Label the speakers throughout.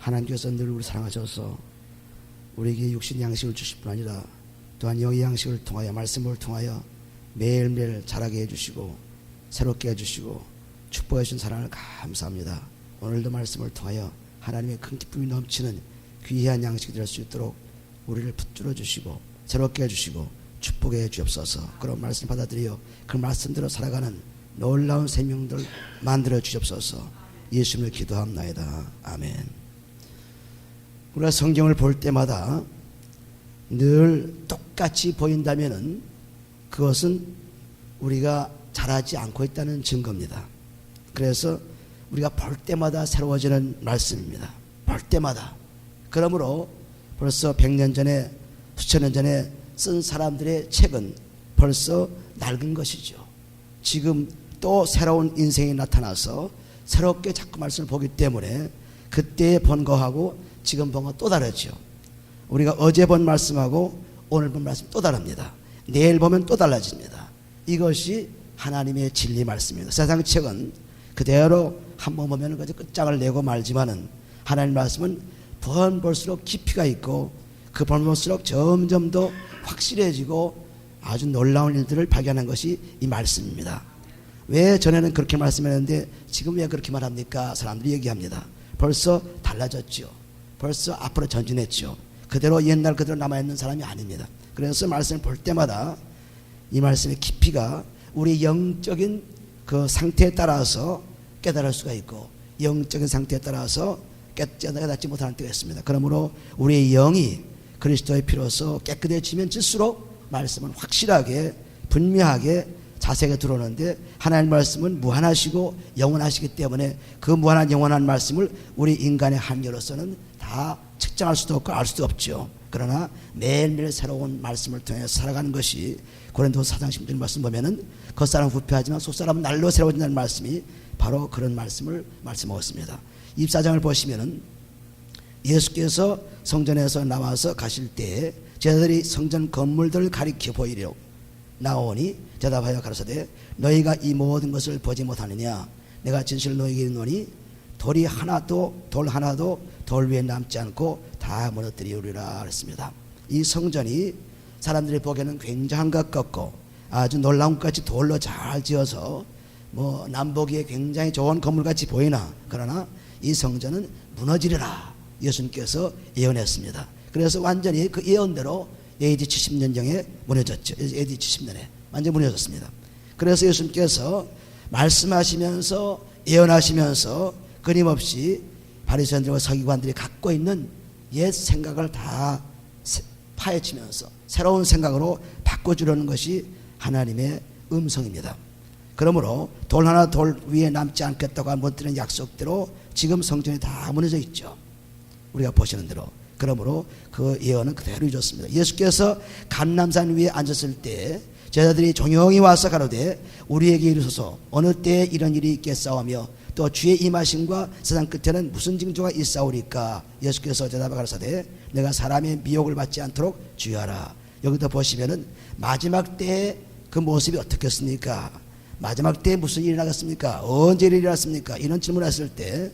Speaker 1: 하나님께서 늘 우리 사랑하셔서 우리에게 육신 양식을 주실 뿐 아니라 또한 영의 양식을 통하여 말씀을 통하여 매일매일 자라게 해주시고 새롭게 해주시고 축복해 주신 사랑을 감사합니다. 오늘도 말씀을 통하여 하나님의 큰 기쁨이 넘치는 귀한 양식이 될 수 있도록 우리를 붙들어 주시고 새롭게 해주시고 축복해 주옵소서. 그런 말씀 받아들여 그 말씀대로 살아가는 놀라운 생명들 만들어 주옵소서. 예수님을 기도합나이다. 아멘. 우리가 성경을 볼 때마다 늘 똑같이 보인다면은 그것은 우리가 잘하지 않고 있다는 증거입니다. 그래서 우리가 볼 때마다 새로워지는 말씀입니다. 볼 때마다. 그러므로 벌써 100년 전에 수천 년 전에 쓴 사람들의 책은 벌써 낡은 것이죠. 지금 또 새로운 인생이 나타나서 새롭게 자꾸 말씀을 보기 때문에 그때 본 거하고 지금 본 거 또 다르죠. 우리가 어제 본 말씀하고 오늘 본 말씀 또 다릅니다. 내일 보면 또 달라집니다. 이것이 하나님의 진리 말씀입니다. 세상 책은 그대로 한번 보면 그저 끝장을 내고 말지만은 하나님 말씀은 번 볼수록 깊이가 있고 그 번 볼수록 점점 더 확실해지고 아주 놀라운 일들을 발견한 것이 이 말씀입니다. 왜 전에는 그렇게 말씀했는데 지금 왜 그렇게 말합니까? 사람들이 얘기합니다. 벌써 달라졌죠. 벌써 앞으로 전진했죠. 그대로 옛날 그대로 남아있는 사람이 아닙니다. 그래서 말씀을 볼 때마다 이 말씀의 깊이가 우리 영적인 그 상태에 따라서 깨달을 수가 있고 영적인 상태에 따라서 깨닫지 못하는 때가 있습니다. 그러므로 우리의 영이 그리스도의 피로서 깨끗해지면 질수록 말씀은 확실하게 분명하게 자세하게 들어오는데 하나님 말씀은 무한하시고 영원하시기 때문에 그 무한한 영원한 말씀을 우리 인간의 한계로서는 다 측정할 수도 없고 알 수도 없죠. 그러나 매일매일 새로운 말씀을 통해 살아가는 것이 고린도서 4장 16절 말씀 보면은 겉사람은 부패하지만 속사람은 날로 새로워진다는 말씀이 바로 그런 말씀을 말씀하셨습니다. 24장을 보시면은 예수께서 성전에서 나와서 가실 때에 제자들이 성전 건물들을 가리켜 보이려 나오니 대답하여 가라사대 너희가 이 모든 것을 보지 못하느냐 내가 진실로 너희에게 이르노니 돌 하나도 돌 위에 남지 않고 다 무너뜨리우리라 그랬습니다. 이 성전이 사람들이 보기에는 굉장한 것 같고 아주 놀라운 것 같이 돌로 잘 지어서 뭐 남보기에 굉장히 좋은 건물같이 보이나 그러나 이 성전은 무너지리라 예수님께서 예언했습니다. 그래서 완전히 그 예언대로 AD 70년경에 무너졌죠. AD 70년에 완전히 무너졌습니다. 그래서 예수님께서 말씀하시면서 예언하시면서 끊임없이 바리새인들과 서기관들이 갖고 있는 옛 생각을 다 파헤치면서 새로운 생각으로 바꿔주려는 것이 하나님의 음성입니다. 그러므로 돌 하나 돌 위에 남지 않겠다고 못 드린 약속대로 지금 성전이 다 무너져 있죠. 우리가 보시는 대로. 그러므로 그 예언은 그대로 이루어졌습니다. 예수께서 감람산 위에 앉았을 때 제자들이 조용히 와서 가로되 우리에게 이르소서 어느 때에 이런 일이 있겠사오며 또 주의 임하심과 세상 끝에는 무슨 징조가 있사오리까. 예수께서 대답하여 가라사대 내가 사람의 미혹을 받지 않도록 주의하라. 여기도 보시면은 마지막 때의 그 모습이 어떻겠습니까? 마지막 때에 무슨 일이 나겠습니까? 언제 일이 일어났습니까? 이런 질문을 했을 때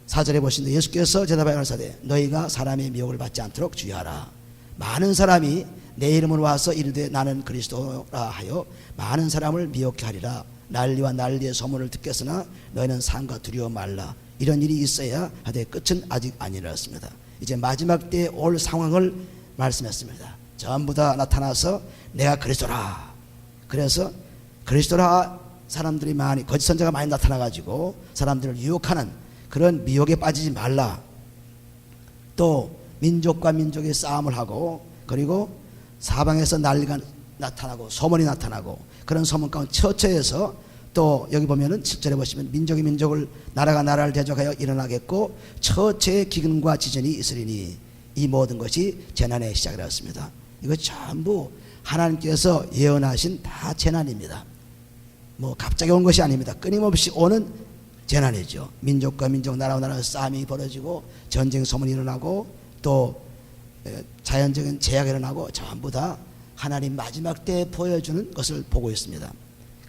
Speaker 1: 4절에 보시는데 예수께서 대답하여 가라사대 너희가 사람의 미혹을 받지 않도록 주의하라. 많은 사람이 내 이름으로 와서 이르되 나는 그리스도라 하여 많은 사람을 미혹케 하리라. 난리와 난리의 소문을 듣겠으나 너희는 상과 두려워 말라. 이런 일이 있어야 하되 끝은 아직 아니라였습니다. 이제 마지막 때에 올 상황을 말씀했습니다. 전부 다 나타나서 내가 그리스도라. 그래서 그리스도라 사람들이 많이 거짓 선자가 많이 나타나가지고 사람들을 유혹하는 그런 미혹에 빠지지 말라. 또 민족과 민족의 싸움을 하고 그리고 사방에서 난리가 나타나고 소문이 나타나고 그런 소문 가운데 처처해서 또 여기 보면은 7절에 보시면 민족이 민족을 나라가 나라를 대적하여 일어나겠고 처처의 기근과 지전이 있으리니 이 모든 것이 재난의 시작이었습니다. 이거 전부 하나님께서 예언하신 다 재난입니다. 뭐 갑자기 온 것이 아닙니다. 끊임없이 오는 재난이죠. 민족과 민족 나라와 나라 싸움이 벌어지고 전쟁 소문이 일어나고 또 자연적인 재해가 일어나고 전부 다 하나님 마지막 때에 보여주는 것을 보고 있습니다.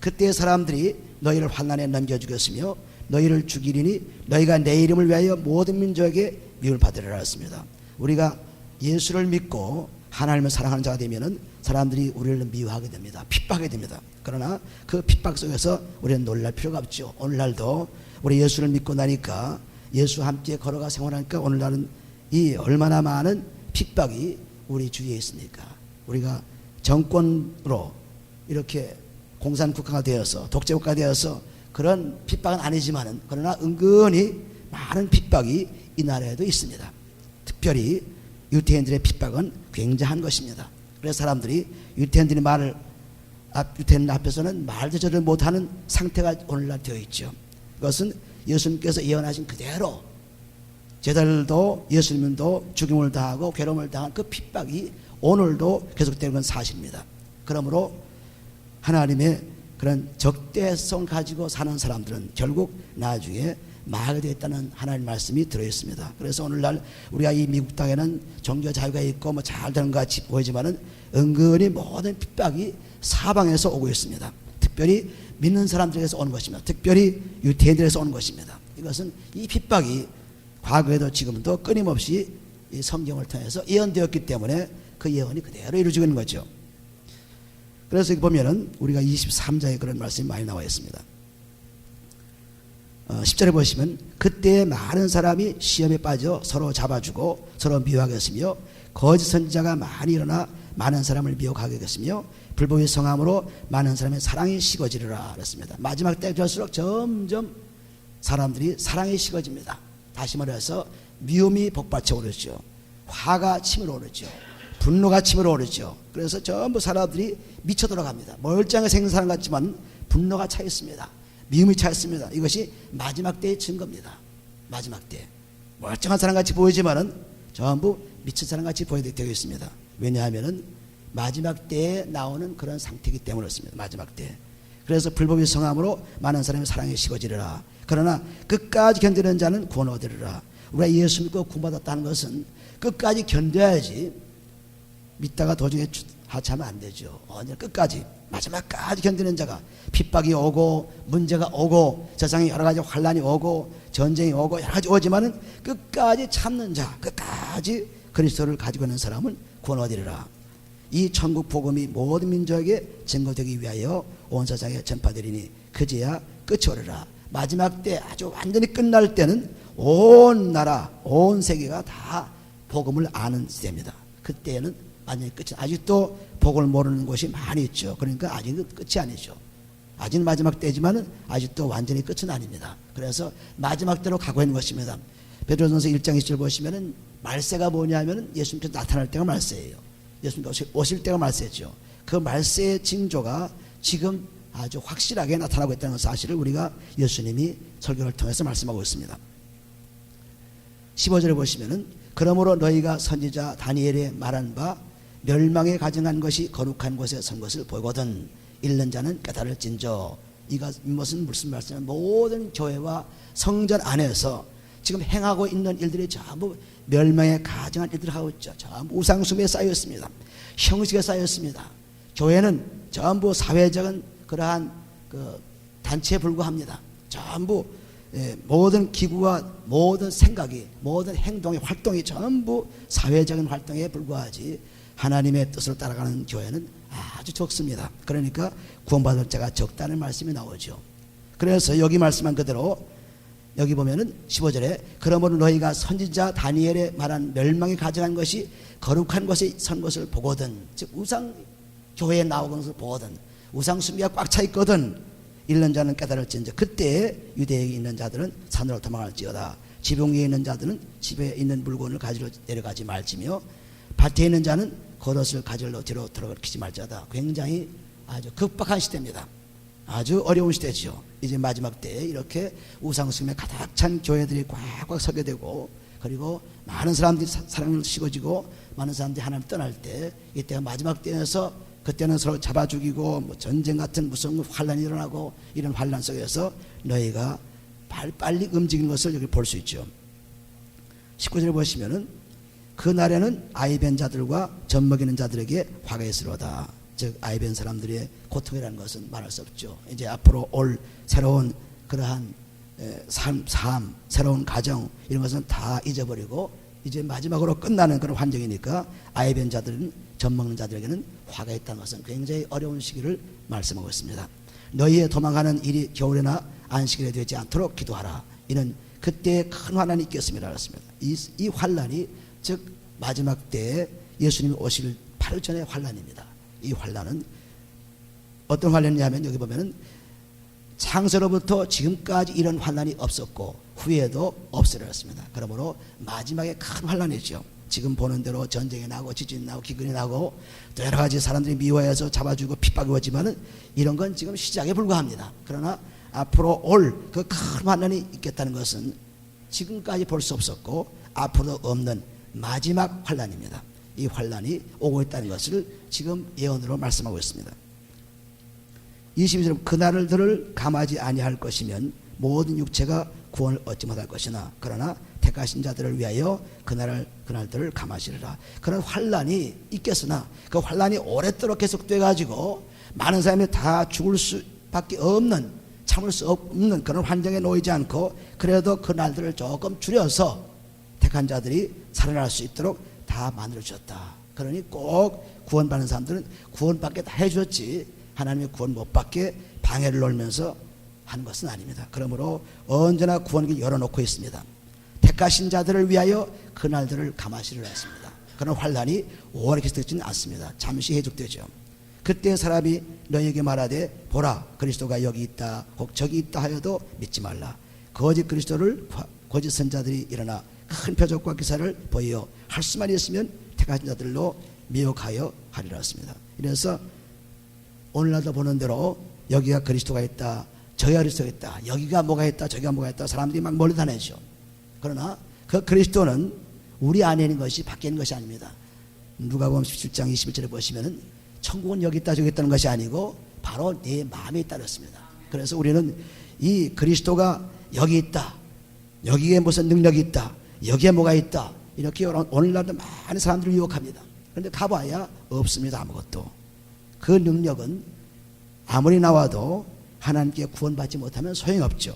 Speaker 1: 그때 사람들이 너희를 환난에 넘겨주겠으며 너희를 죽이리니 너희가 내 이름을 위하여 모든 민족에게 미움을 받으리라 했습니다. 우리가 예수를 믿고 하나님을 사랑하는 자가 되면은 사람들이 우리를 미워하게 됩니다. 핍박하게 됩니다. 그러나 그 핍박 속에서 우리는 놀랄 필요가 없죠. 오늘날도 우리 예수를 믿고 나니까 예수와 함께 걸어가 생활하니까 오늘날은 이 얼마나 많은 핍박이 우리 주위에 있습니까? 우리가 정권으로 이렇게 공산국가가 되어서 독재국가가 되어서 그런 핍박은 아니지만은 그러나 은근히 많은 핍박이 이 나라에도 있습니다. 특별히 유태인들의 핍박은 굉장한 것입니다. 그래서 사람들이 유태인들의 유태인 앞에서는 말도 저를 못하는 상태가 오늘날 되어 있죠. 그것은 예수님께서 예언하신 그대로 제자들도 예수님도 죽임을 당하고 괴로움을 당한 그 핍박이 오늘도 계속되는 건 사실입니다. 그러므로 하나님의 그런 적대성을 가지고 사는 사람들은 결국 나중에 망하게 되었다는 하나님 말씀이 들어있습니다. 그래서 오늘날 우리가 이 미국 땅에는 종교 자유가 있고 뭐 잘 되는 것 같이 보이지만은 은근히 모든 핍박이 사방에서 오고 있습니다. 특별히 믿는 사람들에게서 오는 것입니다. 특별히 유태인들에서 오는 것입니다. 이것은 이 핍박이 과거에도 지금도 끊임없이 이 성경을 통해서 예언되었기 때문에 그 예언이 그대로 이루어지고 있는 거죠. 그래서 여기 보면은 우리가 23장에 그런 말씀이 많이 나와 있습니다. 10절에 보시면 그때 많은 사람이 시험에 빠져 서로 잡아주고 서로 미워하겠으며 거짓 선지자가 많이 일어나 많은 사람을 미혹하게 하겠으며 불법의 성함으로 많은 사람의 사랑이 식어지리라 그랬습니다. 마지막 때가 될수록 점점 사람들이 사랑이 식어집니다. 다시 말해서 미움이 복받쳐 오르죠. 화가 치밀어 오르죠. 분노가 치밀어 오르죠. 그래서 전부 사람들이 미쳐 돌아갑니다. 멀쩡하게 생긴 사람 같지만 분노가 차 있습니다. 미움이 차 있습니다. 이것이 마지막 때의 증거입니다. 마지막 때 멀쩡한 사람같이 보이지만은 전부 미친 사람같이 보이게 되어 있습니다. 왜냐하면은 마지막 때에 나오는 그런 상태이기 때문에 그렇습니다. 마지막 때. 그래서 불법의 성함으로 많은 사람의 사랑이 식어지리라. 그러나 끝까지 견디는 자는 구원 얻으리라. 우리가 예수 믿고 구원받았다는 것은 끝까지 견뎌야지 믿다가 도중에 하차하면 안 되죠. 언제 끝까지 마지막까지 견디는 자가 핍박이 오고 문제가 오고 세상에 여러 가지 환란이 오고 전쟁이 오고 여러 가지 오지만은 끝까지 참는 자, 끝까지 그리스도를 가지고 있는 사람은 구원 얻으리라. 이 천국 복음이 모든 민족에게 증거되기 위하여 온 세상에 전파되리니 그제야 끝이 오리라. 마지막 때 아주 완전히 끝날 때는 온 나라 온 세계가 다 복음을 아는 시대입니다. 그때는 완전히 끝이, 아직도 복음을 모르는 곳이 많이 있죠. 그러니까 아직은 끝이 아니죠. 아직은 마지막 때지만은 아직도 완전히 끝은 아닙니다. 그래서 마지막 때로 가고 있는 것입니다. 베드로전서 1장 2절 보시면은 말세가 뭐냐면은 예수님께서 나타날 때가 말세예요. 예수님께서 오실 때가 말세죠. 그 말세의 징조가 지금 아주 확실하게 나타나고 있다는 사실을 우리가 예수님이 설교를 통해서 말씀하고 있습니다. 15절에 보시면은 그러므로 너희가 선지자 다니엘의 말한 바 멸망에 가증한 것이 거룩한 곳에 선 것을 보거든 읽는 자는 깨달을진저. 이것은 무슨 말씀이냐면 모든 교회와 성전 안에서 지금 행하고 있는 일들이 전부 멸망에 가증한 일들을 하고 있죠. 전부 우상숭배에 쌓였습니다. 형식에 쌓였습니다. 교회는 전부 사회적인 그러한 그 단체에 불과합니다. 전부 모든 기구와 모든 생각이 모든 행동의 활동이 전부 사회적인 활동에 불과하지 하나님의 뜻을 따라가는 교회는 아주 적습니다. 그러니까 구원받을 자가 적다는 말씀이 나오죠. 그래서 여기 말씀한 그대로 여기 보면은 15절에 그러므로 너희가 선지자 다니엘의 말한 멸망에 가져간 것이 거룩한 곳에 선 것을 보거든, 즉 우상 교회에 나오는 것을 보거든, 우상 숭배가 꽉 차 있거든 읽는 자는 깨달을진저. 그때 유대에 있는 자들은 산으로 도망할지어다. 지붕 위에 있는 자들은 집에 있는 물건을 가지러 내려가지 말지며 밭에 있는 자는 겉옷을 가지러 뒤로 들어가지 말지어다. 굉장히 아주 급박한 시대입니다. 아주 어려운 시대죠. 이제 마지막 때에 이렇게 우상숭배에 가득 찬 교회들이 꽉꽉 서게 되고, 그리고 많은 사람들이 사랑을 식어지고 많은 사람들이 하나님을 떠날 때, 이때가 마지막 때에서 그때는 서로 잡아 죽이고 뭐 전쟁 같은 무슨 환란이 일어나고, 이런 환란 속에서 너희가 빨리 움직이는 것을 여기 볼 수 있죠. 19절에 보시면은 그 날에는 아이벤 자들과 젖먹이는 자들에게 화가 있으로다. 즉 아이벤 사람들의 고통이라는 것은 말할 수 없죠. 이제 앞으로 올 새로운 그러한 삶, 새로운 가정 이런 것은 다 잊어버리고 이제 마지막으로 끝나는 그런 환경이니까 아이 뵌 자들은 젖 먹는 자들에게는 화가 있다는 것은 굉장히 어려운 시기를 말씀하고 있습니다. 너희의 도망가는 일이 겨울에나 안식일에 되지 않도록 기도하라. 이는 그때에 큰 환난이 있겠습니다. 그렇습니다. 이 환난이 즉 마지막 때에 예수님이 오실 바로 전에 환난입니다. 이 환난은 어떤 환난이냐면 여기 보면은 창세로부터 지금까지 이런 환난이 없었고 후에도 없으리라 했습니다. 그러므로 마지막에 큰 환난이죠. 지금 보는 대로 전쟁이 나고 지진이 나고 기근이 나고 또 여러 가지 사람들이 미워해서 잡아주고 핍박이 오지만은 이런 건 지금 시작에 불과합니다. 그러나 앞으로 올 그 큰 환난이 있겠다는 것은 지금까지 볼 수 없었고 앞으로 없는 마지막 환난입니다. 이 환난이 오고 있다는 것을 지금 예언으로 말씀하고 있습니다. 22절 그날들을 감하지 아니할 것이면 모든 육체가 구원을 얻지 못할 것이나 그러나 택하신 자들을 위하여 그날들을 감하시리라. 그런 환난이 있겠으나 그 환난이 오랫도록 계속돼 가지고 많은 사람이 다 죽을 수밖에 없는 참을 수 없는 그런 환경에 놓이지 않고 그래도 그 날들을 조금 줄여서 택한 자들이 살아날 수 있도록 다 만들어 주셨다. 그러니 꼭 구원받는 사람들은 구원받게 다 해주셨지 하나님의 구원 못 받게 방해를 놓으면서 하는 것은 아닙니다. 그러므로 언제나 구원을 열어놓고 있습니다. 택하신 자들을 위하여 그날들을 감하시리라 했습니다. 그런 환난이 오래 계속되지는 않습니다. 잠시 해족되죠. 그때 사람이 너희에게 말하되 보라 그리스도가 여기 있다 혹 저기 있다 하여도 믿지 말라. 거짓 그리스도를 거짓 선자들이 일어나 큰 표적과 기사를 보여 할 수만 있으면 택하신 자들로 미혹하여 하리라 했습니다. 이래서 오늘날도 보는 대로 여기가 그리스도가 있다 저기가 그리스도가 있다 여기가 뭐가 있다 저기가 뭐가 있다 사람들이 막 몰려 다니죠. 그러나 그 그리스도는 우리 안에 있는 것이 밖에 있는 것이 아닙니다. 누가복음 17장 21절에 보시면은 천국은 여기 있다 저기 있다는 것이 아니고 바로 내 마음에 있다 그랬습니다. 그래서 우리는 이 그리스도가 여기 있다 여기에 무슨 능력이 있다 여기에 뭐가 있다 이렇게 오늘날도 많은 사람들을 유혹합니다. 그런데 가봐야 없습니다. 아무것도. 그 능력은 아무리 나와도 하나님께 구원받지 못하면 소용없죠.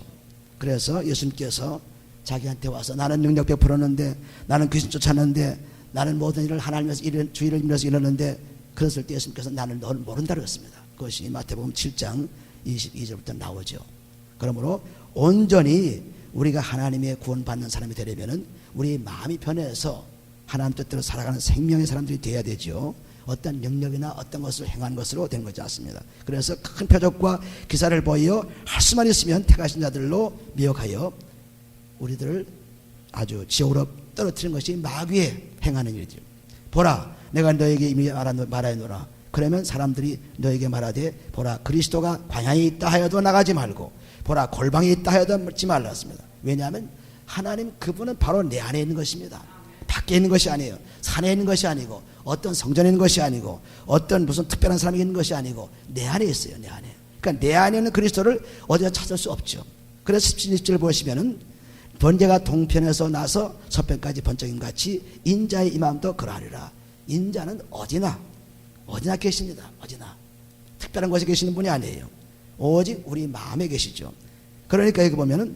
Speaker 1: 그래서 예수님께서 자기한테 와서 나는 능력 베풀었는데 나는 귀신 쫓았는데 나는 모든 일을 하나님께서 주의를 임해서 이루는데 그랬을 때 예수님께서 나는 너를 모른다 그랬습니다. 그것이 마태복음 7장 22절부터 나오죠. 그러므로 온전히 우리가 하나님의 구원받는 사람이 되려면은 우리 마음이 변해서 하나님 뜻대로 살아가는 생명의 사람들이 되어야 되죠. 어떤 능력이나 어떤 것을 행한 것으로 된 것이 않습니다. 그래서 큰 표적과 기사를 보여 할 수만 있으면 택하신 자들로 미혹하여 우리들을 아주 지옥으로 떨어뜨리는 것이 마귀에 행하는 일이죠. 보라 내가 너에게 이미 말하노라. 그러면 사람들이 너에게 말하되 보라 그리스도가 광야에 있다 하여도 나가지 말고 보라 골방에 있다 하여도 묻지 말랐습니다. 왜냐하면 하나님 그분은 바로 내 안에 있는 것입니다. 밖에 있는 것이 아니에요. 산에 있는 것이 아니고 어떤 성전에 있는 것이 아니고 어떤 무슨 특별한 사람이 있는 것이 아니고 내 안에 있어요. 내 안에. 그러니까 내 안에 있는 그리스도를 어디서 찾을 수 없죠. 그래서 17절 보시면은 번제가 동편에서 나서 서편까지 번쩍임 같이 인자의 임함도 그러하리라. 인자는 어디나 계십니다. 어디나 특별한 곳에 계시는 분이 아니에요. 오직 우리 마음에 계시죠. 그러니까 여기 보면은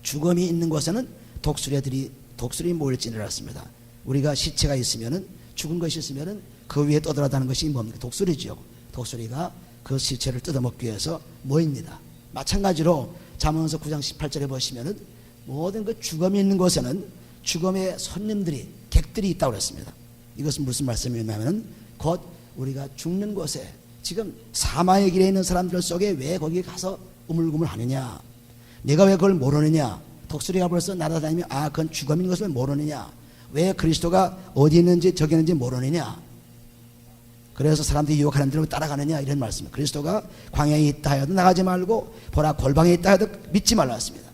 Speaker 1: 죽음이 있는 곳에는 독수리 모일지니라 했습니다. 우리가 시체가 있으면은 죽은 것이 있으면은 그 위에 떠돌아다니는 것이 뭡니까? 독수리죠. 독수리가 그 시체를 뜯어먹기 위해서 모입니다. 마찬가지로 잠언서 9장 18절에 보시면은 모든 그 죽음이 있는 곳에는 죽음의 손님들이 객들이 있다고 그랬습니다. 이것은 무슨 말씀이냐면은 곧 우리가 죽는 곳에 지금 사망의 길에 있는 사람들 속에 왜 거기 가서 우물우물 하느냐? 내가 왜 그걸 모르느냐? 독수리가 벌써 날아다니면 그건 죽음인 것을 모르느냐? 왜 그리스도가 어디 있는지 저기 있는지 모르느냐? 그래서 사람들이 유혹하는 대로 따라가느냐? 이런 말씀. 그리스도가 광야에 있다 하여도 나가지 말고 보라 골방에 있다 하여도 믿지 말라 했습니다.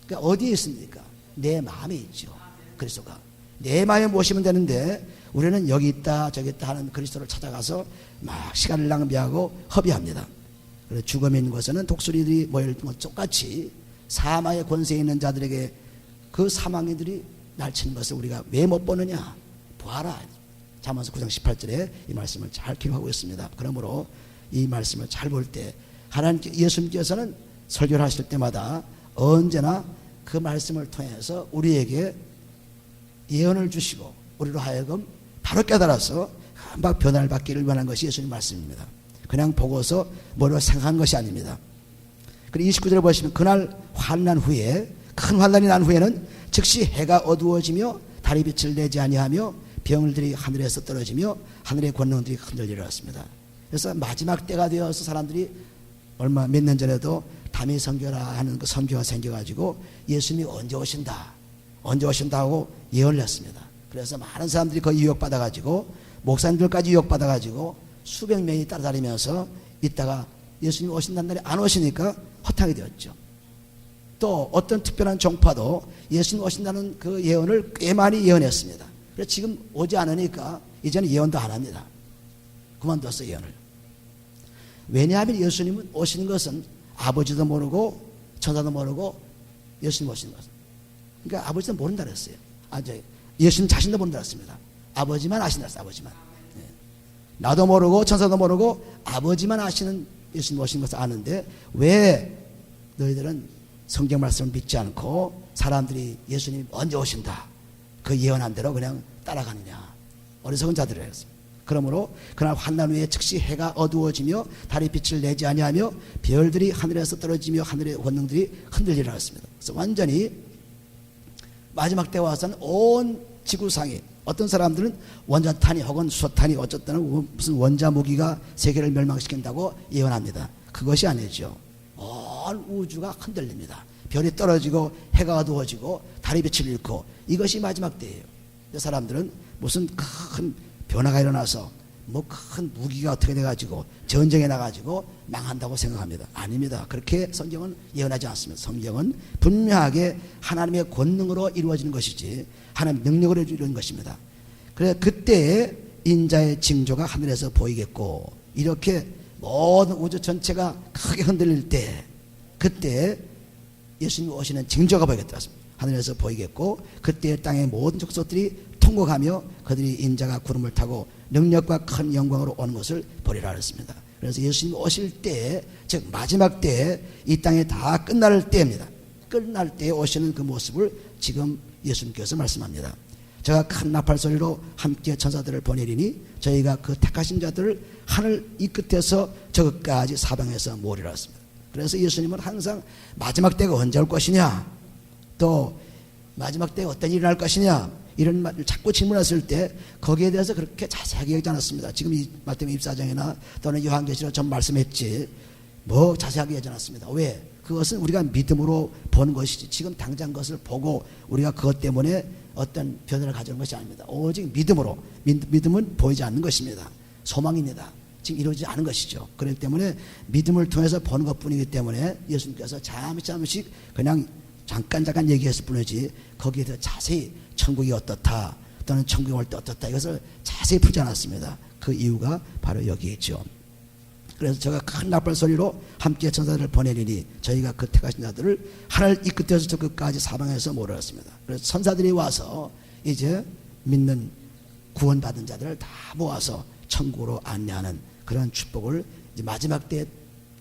Speaker 1: 그러니까 어디에 있습니까? 내 마음에 있죠. 그리스도가 내 마음에 모시면 되는데 우리는 여기 있다 저기 있다 하는 그리스도를 찾아가서 막 시간을 낭비하고 허비합니다. 그래서 죽음에 있는 곳에는 독수리들이 모일 것 똑같이 사망의 권세에 있는 자들에게 그 사망이들이 날치는 것을 우리가 왜 못 보느냐? 보아라. 잠언서 9장 18절에 이 말씀을 잘 기록하고 있습니다. 그러므로 이 말씀을 잘 볼 때 하나님께 예수님께서는 설교를 하실 때마다 언제나 그 말씀을 통해서 우리에게 예언을 주시고 우리로 하여금 바로 깨달아서 금방 변화를 받기를 원하는 것이 예수님 말씀입니다. 그냥 보고서 뭐로 생각한 것이 아닙니다. 그리고 29절에 보시면 그날 환난 후에 큰 환난이 난 후에는 즉시 해가 어두워지며 달이 빛을 내지 아니하며 병들이 하늘에서 떨어지며 하늘의 권능들이 흔들리라 했습니다. 그래서 마지막 때가 되어서 사람들이 얼마 몇 년 전에도 담이 선교라 하는 그 선교가 생겨가지고 예수님이 언제 오신다 하고 예언을 했습니다. 그래서 많은 사람들이 거의 유혹받아가지고 목사님들까지 유혹받아가지고 수백 명이 따라다니면서 있다가 예수님 오신다는 날이 안 오시니까 허탕이 되었죠. 또 어떤 특별한 종파도 예수님 오신다는 그 예언을 꽤 많이 예언했습니다. 그래서 지금 오지 않으니까 이제는 예언도 안 합니다. 그만뒀어 예언을. 왜냐하면 예수님은 오시는 것은 아버지도 모르고 천사도 모르고 예수님 오시는 것은, 그러니까 아버지도 모른다 그랬어요. 예수님 자신도 모른다 그랬습니다. 아버지만 아신다 그랬어요. 아버지만. 나도 모르고 천사도 모르고 아버지만 아시는 예수님 오신 것을 아는데 왜 너희들은 성경 말씀을 믿지 않고 사람들이 예수님 언제 오신다 그 예언한 대로 그냥 따라가느냐. 어리석은 자들이라 했습니다. 그러므로 그날 환난 후에 즉시 해가 어두워지며 달이 빛을 내지 아니하며 별들이 하늘에서 떨어지며 하늘의 권능들이 흔들리라 했습니다. 그래서 완전히 마지막 때 와서는 온 지구상에 어떤 사람들은 원자탄이 혹은 수소탄이 어쨌든 무슨 원자 무기가 세계를 멸망시킨다고 예언합니다. 그것이 아니죠. 온 우주가 흔들립니다. 별이 떨어지고 해가 어두워지고 달이 빛을 잃고 이것이 마지막 때예요. 사람들은 무슨 큰 변화가 일어나서 뭐 큰 무기가 어떻게 돼가지고 전쟁에 나가지고 망한다고 생각합니다. 아닙니다. 그렇게 성경은 예언하지 않습니다. 성경은 분명하게 하나님의 권능으로 이루어지는 것이지 하나님의 능력으로 이루어지는 것입니다. 그래서 그때의 인자의 징조가 하늘에서 보이겠고 이렇게 모든 우주 전체가 크게 흔들릴 때 그때 예수님 오시는 징조가 보이겠다. 하늘에서 보이겠고 그때 땅의 모든 족속들이 통곡하며 그들이 인자가 구름을 타고 능력과 큰 영광으로 오는 것을 보리라 했습니다. 그래서 예수님 오실 때, 즉 마지막 때 이 땅에 다 끝날 때입니다. 끝날 때에 오시는 그 모습을 지금 예수님께서 말씀합니다. 제가 큰 나팔 소리로 함께 천사들을 보내리니 저희가 그 택하신 자들을 하늘 이 끝에서 저 끝까지 사방에서 모으리라 했습니다. 그래서 예수님은 항상 마지막 때가 언제 올 것이냐, 또 마지막 때에 어떤 일이 날 것이냐 이런 말을 자꾸 질문했을 때 거기에 대해서 그렇게 자세하게 얘기하지 않았습니다. 지금 이 마태복음 24장이나 또는 요한계시록 전 말씀했지 뭐 자세하게 얘기하지 않았습니다. 왜? 그것은 우리가 믿음으로 보는 것이지 지금 당장 그것을 보고 우리가 그것 때문에 어떤 변화를 가져오는 것이 아닙니다. 오직 믿음으로. 믿음은 보이지 않는 것입니다. 소망입니다. 지금 이루어지지 않은 것이죠. 그렇기 때문에 믿음을 통해서 보는 것뿐이기 때문에 예수님께서 잠시씩 그냥 잠깐 얘기했을 뿐이지 거기에 대해서 자세히 천국이 어떻다 또는 천국이 올 때 어떻다 이것을 자세히 풀지 않았습니다. 그 이유가 바로 여기에 있죠. 그래서 제가 큰 나팔 소리로 함께 천사들을 보내리니 저희가 그 택하신 자들을 하늘 이 끝에서 저 끝까지 사방에서 모으었습니다. 그래서 천사들이 와서 이제 믿는 구원받은 자들을 다 모아서 천국으로 안내하는 그런 축복을 이제 마지막 때에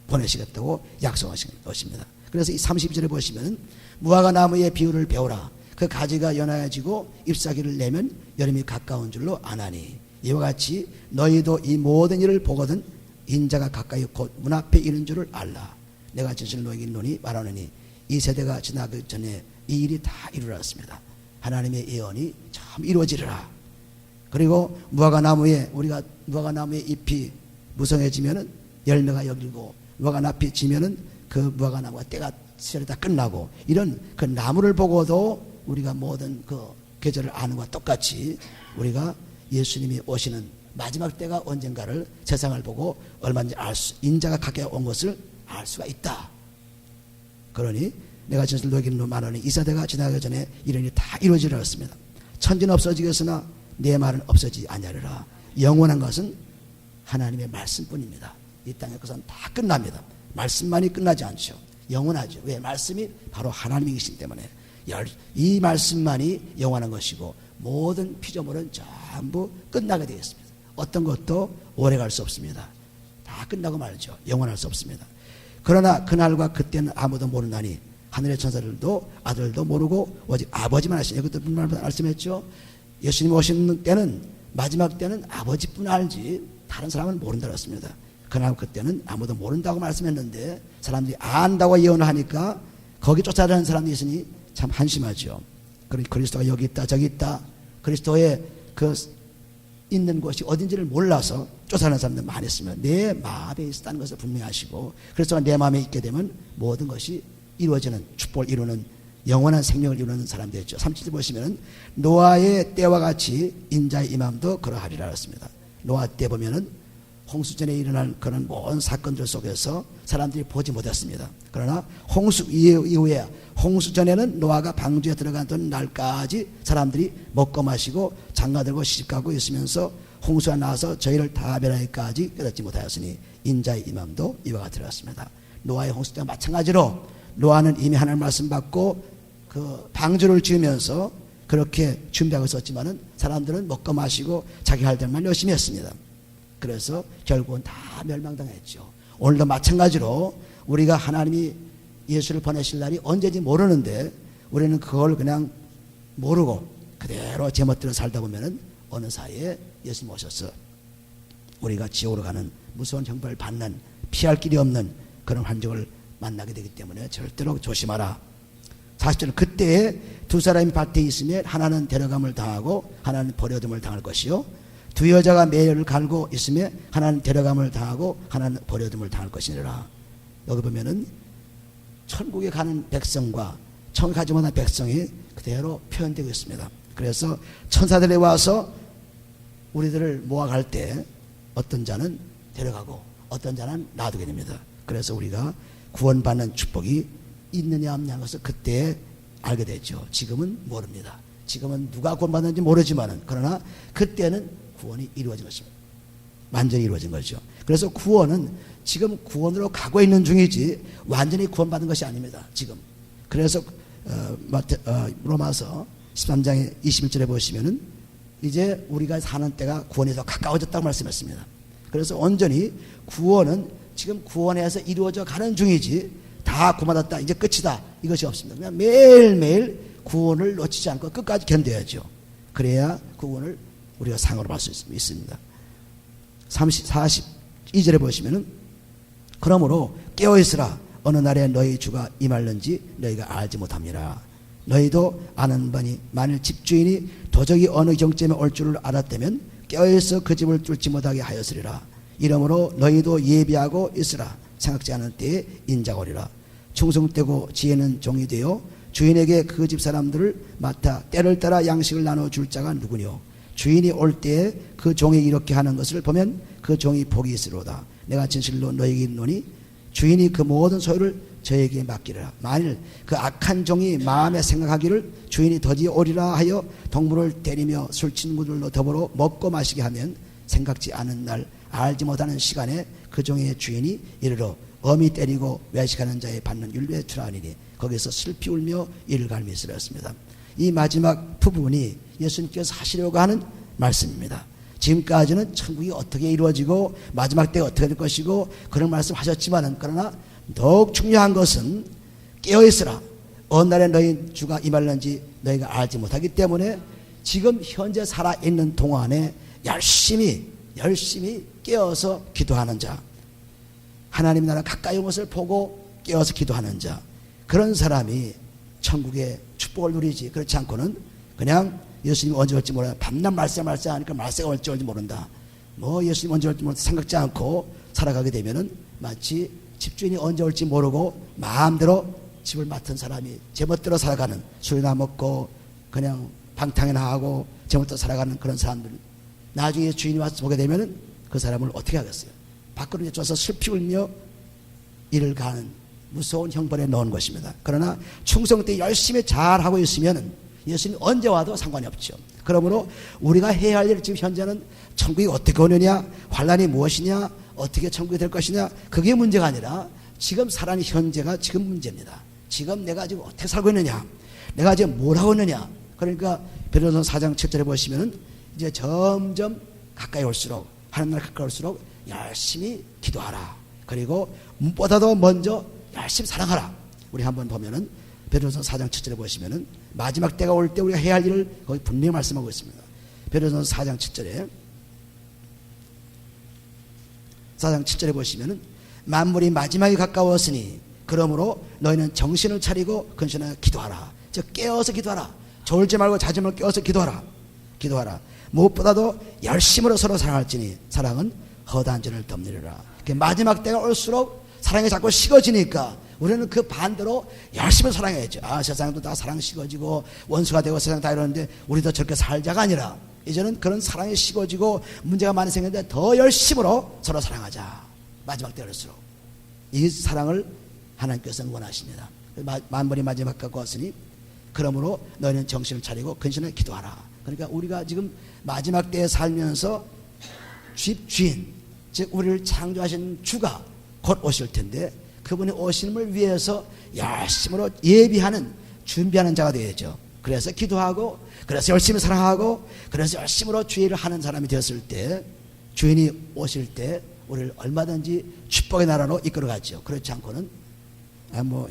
Speaker 1: 보내시겠다고 약속하신 것입니다. 그래서 이 32절에 보시면 무화과 나무의 비유를 배우라. 그 가지가 연하여지고 잎사귀를 내면 여름이 가까운 줄로 아나니 이와 같이 너희도 이 모든 일을 보거든 인자가 가까이 곧 문 앞에 이른 줄을 알라. 내가 진실 너에게 이르노니 말하노니 이 세대가 지나기 전에 이 일이 다 이루어졌습니다. 하나님의 예언이 참 이루어지리라. 그리고 무화과 나무에 우리가 무화과 나무의 잎이 무성해지면은 열매가 여기고 무화과 나무이 지면은 그 무화과 나무가 때가 시절이 다 끝나고 이런 그 나무를 보고도 우리가 모든 그 계절을 아는 것과 똑같이 우리가 예수님이 오시는 마지막 때가 언젠가를 세상을 보고 얼마인지 인자가 가까이 온 것을 알 수가 있다. 그러니 내가 진실 너에게 말하니 이 세대가 지나가기 전에 이런 일이 다 이루어지리라 했습니다. 천지는 없어지겠으나 내 말은 없어지지 아니하리라. 영원한 것은 하나님의 말씀뿐입니다. 이 땅의 것은 다 끝납니다. 말씀만이 끝나지 않죠. 영원하죠. 왜? 말씀이 바로 하나님이시기 때문에 이 말씀만이 영원한 것이고 모든 피조물은 전부 끝나게 되어 있습니다. 어떤 것도 오래 갈 수 없습니다. 다 끝나고 말죠. 영원할 수 없습니다. 그러나 그날과 그때는 아무도 모르나니 하늘의 천사들도 아들도 모르고 오직 아버지만 아시니 그것도 말씀했죠. 예수님 오시는 때는 마지막 때는 아버지뿐 알지 다른 사람은 모른다고 했습니다. 그러나 그때는 아무도 모른다고 말씀했는데 사람들이 안다고 예언을 하니까 거기 쫓아다니는 사람들이 있으니 참 한심하죠. 그리스도가 여기 있다 저기 있다 그리스도의 그 있는 곳이 어딘지를 몰라서 쫓아가는 사람들 많았으면 내 마음에 있다는 것을 분명히 아시고 그리스도가 내 마음에 있게 되면 모든 것이 이루어지는 축복을 이루는 영원한 생명을 이루는 사람들이 있죠. 37절 보시면은 노아의 때와 같이 인자의 임함도 그러하리라 했습니다. 노아 때 보면은 홍수전에 일어난 그런 모든 사건들 속에서 사람들이 보지 못했습니다. 그러나 홍수 이후에 홍수전에는 노아가 방주에 들어가던 날까지 사람들이 먹고 마시고 장가들고 시집가고 있으면서 홍수가 나서 저희를 다 멸하기까지 깨닫지 못하였으니 인자의 임함도 이와 같으렸습니다. 노아의 홍수 때와 마찬가지로 노아는 이미 하나님 말씀 받고 그 방주를 지으면서 그렇게 준비하고 있었지만은 사람들은 먹고 마시고 자기 할 일만 열심히 했습니다. 그래서 결국은 다 멸망당했죠. 오늘도 마찬가지로 우리가 하나님이 예수를 보내실 날이 언제인지 모르는데 우리는 그걸 그냥 모르고 그대로 제멋대로 살다 보면은 어느 사이에 예수님 오셔서 우리가 지옥으로 가는 무서운 형벌을 받는 피할 길이 없는 그런 환경을 만나게 되기 때문에 절대로 조심하라. 40절 그때에 두 사람이 밭에 있으면 하나는 데려감을 당하고 하나는 버려둠을 당할 것이요 두 여자가 매를 갈고 있으면 하나는 데려감을 당하고 하나는 버려둠을 당할 것이니라. 여기 보면은 천국에 가는 백성과 천국 가지 못한 백성이 그대로 표현되고 있습니다. 그래서 천사들이 와서 우리들을 모아갈 때 어떤 자는 데려가고 어떤 자는 놔두게 됩니다. 그래서 우리가 구원받는 축복이 있느냐 없느냐 것을 그때 알게 되죠. 지금은 모릅니다. 지금은 누가 구원받는지 모르지만은 그러나 그때는 구원이 이루어진 것입니다. 완전히 이루어진 거죠. 그래서 구원은 지금 구원으로 가고 있는 중이지 완전히 구원받은 것이 아닙니다. 지금. 그래서 로마서 13장의 21절에 보시면은 이제 우리가 사는 때가 구원이 더 가까워졌다고 말씀했습니다. 그래서 온전히 구원은 지금 구원에서 이루어져 가는 중이지 다 구원받았다 이제 끝이다 이것이 없습니다. 그냥 매일매일 구원을 놓치지 않고 끝까지 견뎌야죠. 그래야 구원을 우리가 상으로 받을 수 있습니다. 42절에 보시면은 그러므로 깨어있으라 어느 날에 너희 주가 임할는지 너희가 알지 못합니다. 너희도 아는 바니 만일 집주인이 도적이 어느 경점에 올 줄을 알았다면 깨어있어 그 집을 뚫지 못하게 하였으리라. 이러므로 너희도 예비하고 있으라. 생각지 않은 때에 인자가 오리라. 충성되고 지혜는 종이 되어 주인에게 그 집 사람들을 맡아 때를 따라 양식을 나눠줄 자가 누구뇨. 주인이 올 때에 그 종이 이렇게 하는 것을 보면 그 종이 복이 있으로다. 내가 진실로 너희에게 이르노니 주인이 그 모든 소유를 저에게 맡기라. 만일 그 악한 종이 마음에 생각하기를 주인이 더디 오리라 하여 동물을 때리며 술 친구들로 더불어 먹고 마시게 하면 생각지 않은 날 알지 못하는 시간에 그 종의 주인이 이르러 엄히 때리고 외식하는 자에 받는 율법에 출하니니 거기서 슬피 울며 이를 갈미스렸습니다. 이 마지막 부분이 예수님께서 하시려고 하는 말씀입니다. 지금까지는 천국이 어떻게 이루어지고 마지막 때가 어떻게 될 것이고 그런 말씀 하셨지만은 그러나 더욱 중요한 것은 깨어있으라. 어느 날에 너희 주가 임할는지 너희가 알지 못하기 때문에 지금 현재 살아있는 동안에 열심히 깨어서 기도하는 자, 하나님 나라 가까이 온 것을 보고 깨어서 기도하는 자, 그런 사람이 천국의 축복을 누리지. 그렇지 않고는 그냥 예수님 언제 올지 몰라. 밤낮 말세하니까 말세가 올지 모른다. 뭐 예수님 언제 올지 모른다 생각지 않고 살아가게 되면은 마치 집주인이 언제 올지 모르고 마음대로 집을 맡은 사람이 제멋대로 살아가는, 술이나 먹고 그냥 방탕이나 하고 제멋대로 살아가는 그런 사람들, 나중에 주인이 와서 보게 되면은 그 사람을 어떻게 하겠어요? 밖으로 내쫓아서 슬피 울며 이를 가는 무서운 형벌에 넣은 것입니다. 그러나 충성 때 열심히 잘하고 있으면 예수님 언제 와도 상관이 없죠. 그러므로 우리가 해야 할 일, 지금 현재는 천국이 어떻게 오느냐, 환난이 무엇이냐, 어떻게 천국이 될 것이냐, 그게 문제가 아니라 지금 살아있는 현재가 지금 문제입니다. 지금 내가 지금 어떻게 살고 있느냐, 내가 지금 뭘 하고 있느냐. 그러니까 베드로전서 4장 7절에 보시면은 이제 점점 가까이 올수록, 하나님 나라 가까이 올수록 열심히 기도하라. 그리고 무엇보다도 먼저 열심히 사랑하라. 우리 한번 보면은 베드로전서 4장 7절에 보시면은 마지막 때가 올 때 우리가 해야 할 일을 거기 분명히 말씀하고 있습니다. 베드로전서 4장 7절에 보시면은 만물이 마지막이 가까웠으니 그러므로 너희는 정신을 차리고 근신하여 기도하라. 즉 깨어서 기도하라. 졸지 말고 자지 말고 깨어서 기도하라. 무엇보다도 열심으로 서로 사랑할지니 사랑은 허다한 죄를 덮느리라. 마지막 때가 올수록 사랑이 자꾸 식어지니까 우리는 그 반대로 열심히 사랑해야죠. 세상도 다 사랑 식어지고 원수가 되고 세상 다 이러는데 우리도 저렇게 살자가 아니라 이제는 그런 사랑이 식어지고 문제가 많이 생겼는데 더 열심으로 서로 사랑하자. 마지막 때 올수록 이 사랑을 하나님께서는 원하십니다. 만물이 마지막 갖고 왔으니 그러므로 너희는 정신을 차리고 근신을 기도하라. 그러니까 우리가 지금 마지막 때에 살면서 주인, 즉 우리를 창조하신 주가 곧 오실 텐데 그분이 오심을 위해서 열심으로 예비하는 준비하는 자가 되어야죠. 그래서 기도하고 그래서 열심히 사랑하고 그래서 열심으로 주의 일을 하는 사람이 되었을 때 주인이 오실 때 우리를 얼마든지 축복의 나라로 이끌어가죠. 그렇지 않고는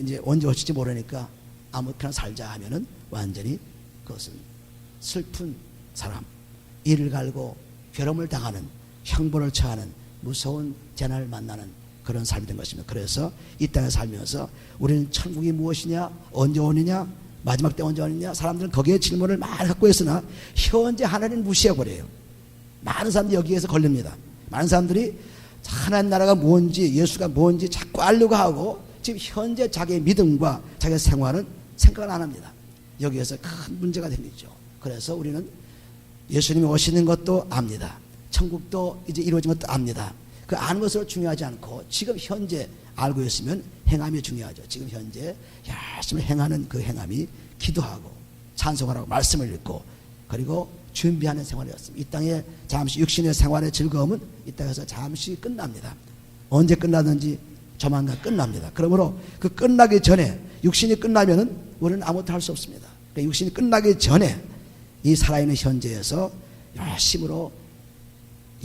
Speaker 1: 이제 언제 오실지 모르니까 아무렇게나 살자 하면은 완전히 그것은 슬픈 사람, 이를 갈고 괴로움을 당하는 형벌을 처하는 무서운 재난을 만나는 그런 삶이 된 것입니다. 그래서 이 땅에 살면서 우리는 천국이 무엇이냐, 언제 오느냐, 마지막 때 언제 오느냐, 사람들은 거기에 질문을 많이 갖고 있으나 현재 하나님 무시해버려요. 많은 사람들이 여기에서 걸립니다. 많은 사람들이 하나님 나라가 뭔지 예수가 뭔지 자꾸 알려고 하고 지금 현재 자기의 믿음과 자기의 생활은 생각을 안 합니다. 여기에서 큰 문제가 생기죠. 그래서 우리는 예수님이 오시는 것도 압니다. 천국도 이제 이루어진 것도 압니다. 그 아는 것으로 중요하지 않고 지금 현재 알고 있으면 행함이 중요하죠. 지금 현재 열심히 행하는 그 행함이 기도하고 찬송하라고 말씀을 읽고 그리고 준비하는 생활이었습니다. 이 땅에 잠시 육신의 생활의 즐거움은 이 땅에서 잠시 끝납니다. 언제 끝나든지 조만간 끝납니다. 그러므로 그 끝나기 전에 육신이 끝나면은 우리는 아무것도 할 수 없습니다. 그러니까 육신이 끝나기 전에 이 살아있는 현재에서 열심으로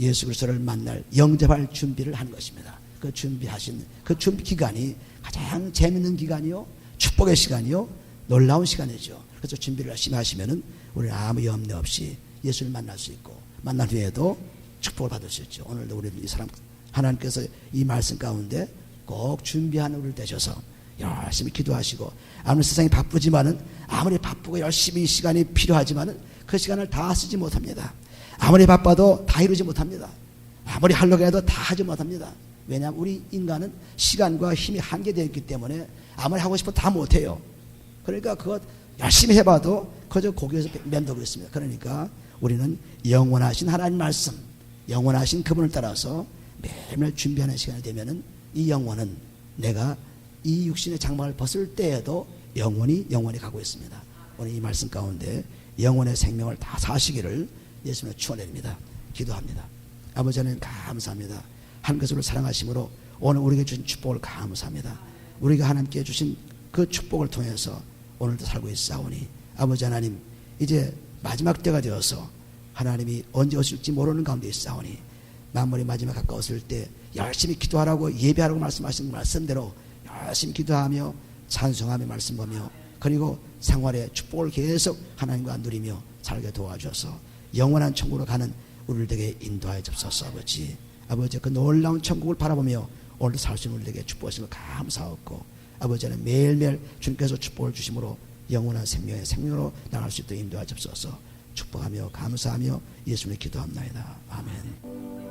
Speaker 1: 예수 그리스도를 만날 영접할 준비를 하는 것입니다. 그 준비하신 그 준비 기간이 가장 재밌는 기간이요, 축복의 시간이요, 놀라운 시간이죠. 그래서 준비를 열심히 하시면은 우리는 아무 염려 없이 예수를 만날 수 있고 만난 후에도 축복을 받을 수 있죠. 오늘도 우리 이 사람 하나님께서 이 말씀 가운데 꼭 준비하는 우리를 되셔서 열심히 기도하시고 아무리 세상이 바쁘지만은 아무리 바쁘고 열심히 시간이 필요하지만은 그 시간을 다 쓰지 못합니다. 아무리 바빠도 다 이루지 못합니다. 아무리 하려고 해도 다 하지 못합니다. 왜냐하면 우리 인간은 시간과 힘이 한계되어 있기 때문에 아무리 하고 싶어도 다 못해요. 그러니까 그것 열심히 해봐도 그저 고기에서 맴돌고 있습니다. 그러니까 우리는 영원하신 하나님 말씀, 영원하신 그분을 따라서 매일매일 준비하는 시간이 되면은 이 영혼은 내가 이 육신의 장막을 벗을 때에도 영원히 가고 있습니다. 오늘 이 말씀 가운데 영혼의 생명을 다 사시기를 예수님의 축원드립니다. 기도합니다. 아버지 하나님 감사합니다. 하나님께서 우리를 사랑하심으로 오늘 우리에게 주신 축복을 감사합니다. 우리가 하나님께 주신 그 축복을 통해서 오늘도 살고 있사오니 아버지 하나님 이제 마지막 때가 되어서 하나님이 언제 오실지 모르는 가운데 있사오니 만물이 마지막 가까웠을 때 열심히 기도하라고 예배하라고 말씀하신 말씀대로 열심히 기도하며 찬송하며 말씀 보며 그리고 생활의 축복을 계속 하나님과 누리며 살게 도와주셔서 영원한 천국으로 가는 우리를 되게 인도하여 주옵소서. 아버지 그 놀라운 천국을 바라보며 오늘도 살 수 있는 우리에게 축복하시는 걸 감사하고 아버지는 매일매일 주님께서 축복을 주심으로 영원한 생명의 생명으로 나갈 수 있도록 인도하여 주옵소서. 축복하며 감사하며 예수님의 기도합나이다. 아멘.